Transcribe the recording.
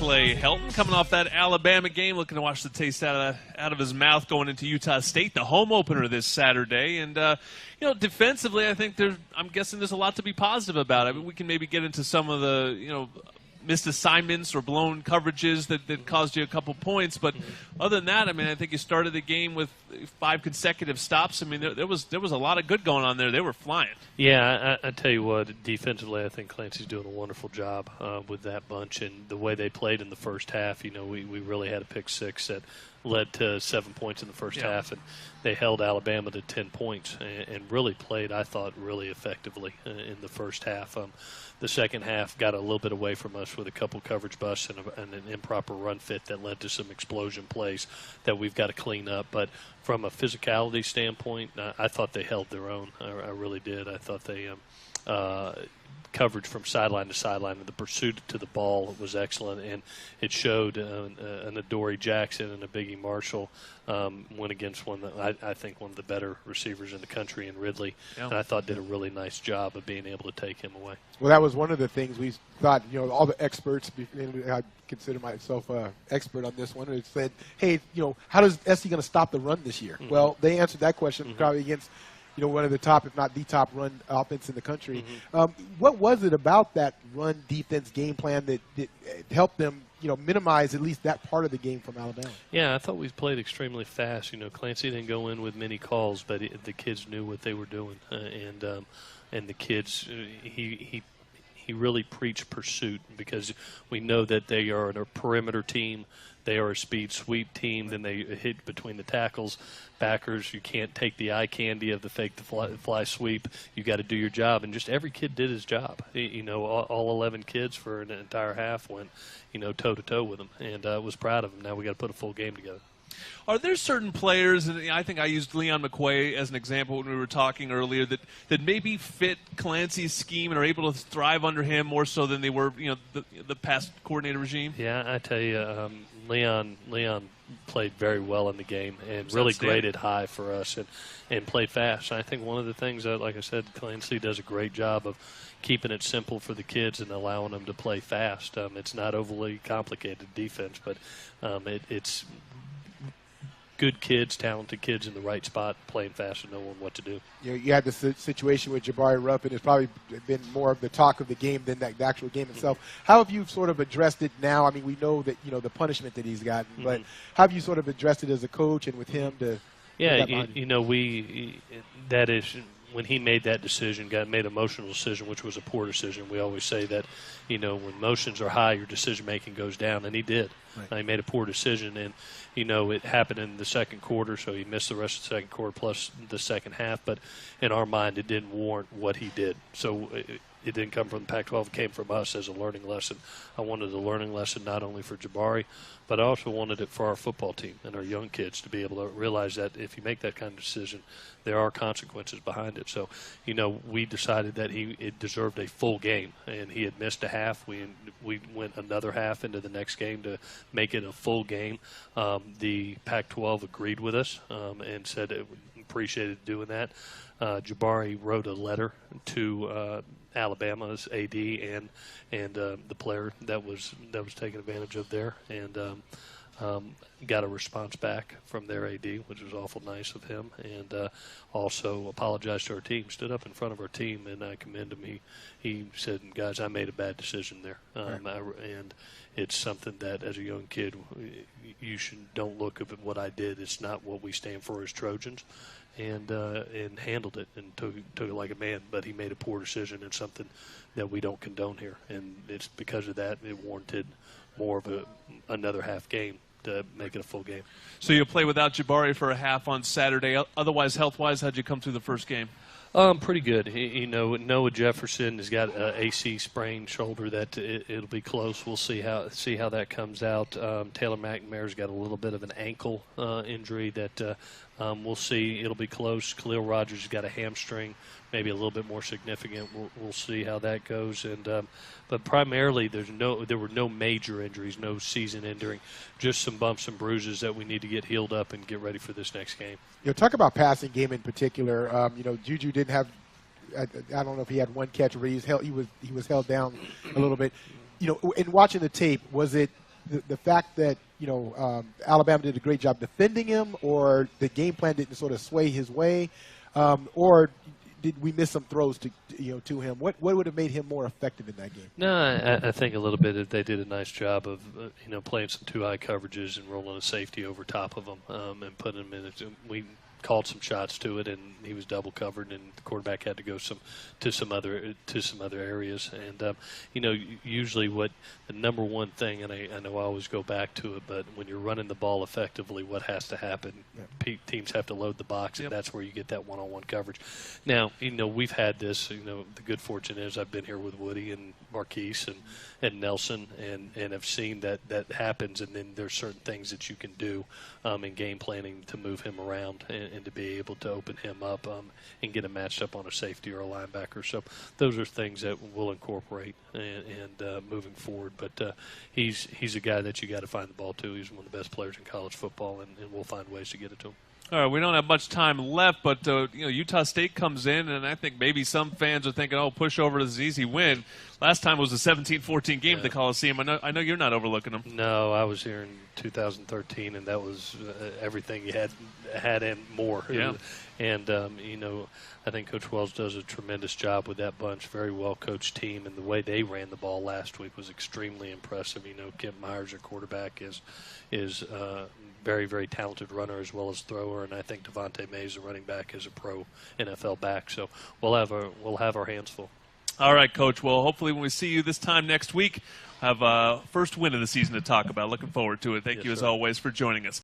Clay Helton coming off that Alabama game, looking to wash the taste out of his mouth going into Utah State, the home opener this Saturday. And, defensively, I think I'm guessing there's a lot to be positive about. I mean, we can maybe get into some of the, missed assignments or blown coverages that caused you a couple points. But other than that, I mean, I think you started the game with 5 consecutive stops. I mean, there was a lot of good going on there. They were flying. Yeah, I tell you what, defensively, I think Clancy's doing a wonderful job with that bunch. And the way they played in the first half, we really had a pick six that led to 7 points in the first half. And they held Alabama to 10 points and really played, I thought, really effectively in the first half. The second half got a little bit away from us with a couple coverage busts and an improper run fit that led to some explosion plays that we've got to clean up. But from a physicality standpoint, I thought they held their own. I really did. I thought they coverage from sideline to sideline and the pursuit to the ball was excellent, and it showed an Adoree Jackson and a Biggie Marshall went against one that I think one of the better receivers in the country in Ridley, and I thought did a really nice job of being able to take him away. Well, that was one of the things we thought, all the experts, I consider myself an expert on this one, it said, hey, how is SC going to stop the run this year? Mm-hmm. Well, they answered that question probably against one of the top, if not the top run offense in the country. Mm-hmm. What was it about that run defense game plan that helped them, minimize at least that part of the game from Alabama? Yeah, I thought we played extremely fast. Clancy didn't go in with many calls, but the kids knew what they were doing, and the kids, he really preached pursuit because we know that they are a perimeter team. They are a speed sweep team. Then they hit between the tackles. Backers, you can't take the eye candy of the fake the fly sweep. You got to do your job, and just every kid did his job. All 11 kids for an entire half went, toe to toe with them, and I was proud of them. Now we got to put a full game together. Are there certain players, and I think I used Leon McQuay as an example when we were talking earlier, that maybe fit Clancy's scheme and are able to thrive under him more so than they were, the past coordinator regime? Yeah, I tell you, Leon played very well in the game and really graded high for us and played fast. And I think one of the things that, like I said, Clancy does a great job of keeping it simple for the kids and allowing them to play fast. It's not overly complicated defense, but it's good kids, talented kids in the right spot, playing fast and knowing what to do. You had the situation with Jabari Ruffin. It's probably been more of the talk of the game than the actual game itself. How have you sort of addressed it now? I mean, we know that, the punishment that he's gotten, but how have you sort of addressed it as a coach and with him to – Yeah, that is – when he made that decision, made an emotional decision, which was a poor decision. We always say that, when emotions are high, your decision-making goes down, and he did. Right. He made a poor decision, and, it happened in the second quarter, so he missed the rest of the second quarter plus the second half. But in our mind, it didn't warrant what he did. So it didn't come from the Pac-12. It came from us as a learning lesson. I wanted a learning lesson not only for Jabari, but I also wanted it for our football team and our young kids to be able to realize that if you make that kind of decision, there are consequences behind it. So, we decided that it deserved a full game, and he had missed a half. We went another half into the next game to make it a full game. The Pac-12 agreed with us and said it appreciated doing that. Jabari wrote a letter to Alabama's AD and the player that was taken advantage of there, and got a response back from their AD, which was awful nice of him, and also apologized to our team, stood up in front of our team, and I commend him. He said, guys, I made a bad decision there, and it's something that as a young kid you don't look at what I did. It's not what we stand for as Trojans. And handled it and took it like a man, but he made a poor decision and something that we don't condone here, and it's because of that it warranted more of another half game to make it a full game. So you'll play without Jabari for a half on Saturday. Otherwise, health-wise, how'd you come through the first game? Pretty good. Noah Jefferson has got an AC sprained shoulder that it'll be close. We'll see how that comes out. Taylor McNamara's got a little bit of an ankle injury that we'll see. It'll be close. Khalil Rogers has got a hamstring, maybe a little bit more significant. We'll see how that goes. And but primarily there were no major injuries, no season ending, just some bumps and bruises that we need to get healed up and get ready for this next game. Talk about passing game in particular. Juju didn't have. I don't know if he had one catch, but he was held down a little bit. In watching the tape, was it the fact that Alabama did a great job defending him, or the game plan didn't sort of sway his way, or did we miss some throws to him? What would have made him more effective in that game? No, I think a little bit that they did a nice job of playing some too high coverages and rolling a safety over top of them and putting him in it. We called some shots to it, and he was double covered, and the quarterback had to go to some other areas. And usually what the number one thing, and I know I always go back to it, but when you're running the ball effectively, what has to happen? Yeah. Teams have to load the box, and that's where you get that one-on-one coverage. Now, we've had this. The good fortune is I've been here with Woody and Marquise and Nelson, and have seen that happens, and then there's certain things that you can do in game planning to move him around and to be able to open him up and get him matched up on a safety or a linebacker. So those are things that we'll incorporate and moving forward. But he's a guy that you got to find the ball to. He's one of the best players in college football, and we'll find ways to get it to him. All right, we don't have much time left, but Utah State comes in, and I think maybe some fans are thinking, push over is an easy win. Last time was a 17-14 game at the Coliseum. I know you're not overlooking them. No, I was here in 2013, and that was everything you had and more. Yeah. And I think Coach Wells does a tremendous job with that bunch. Very well coached team, and the way they ran the ball last week was extremely impressive. Kent Myers, their quarterback, is very, very talented runner as well as thrower, and I think Devontae Mays, the running back, is a pro NFL back. So we'll have our hands full. All right, Coach. Well, hopefully when we see you this time next week, have a first win of the season to talk about. Looking forward to it. Thank you, as always, for joining us.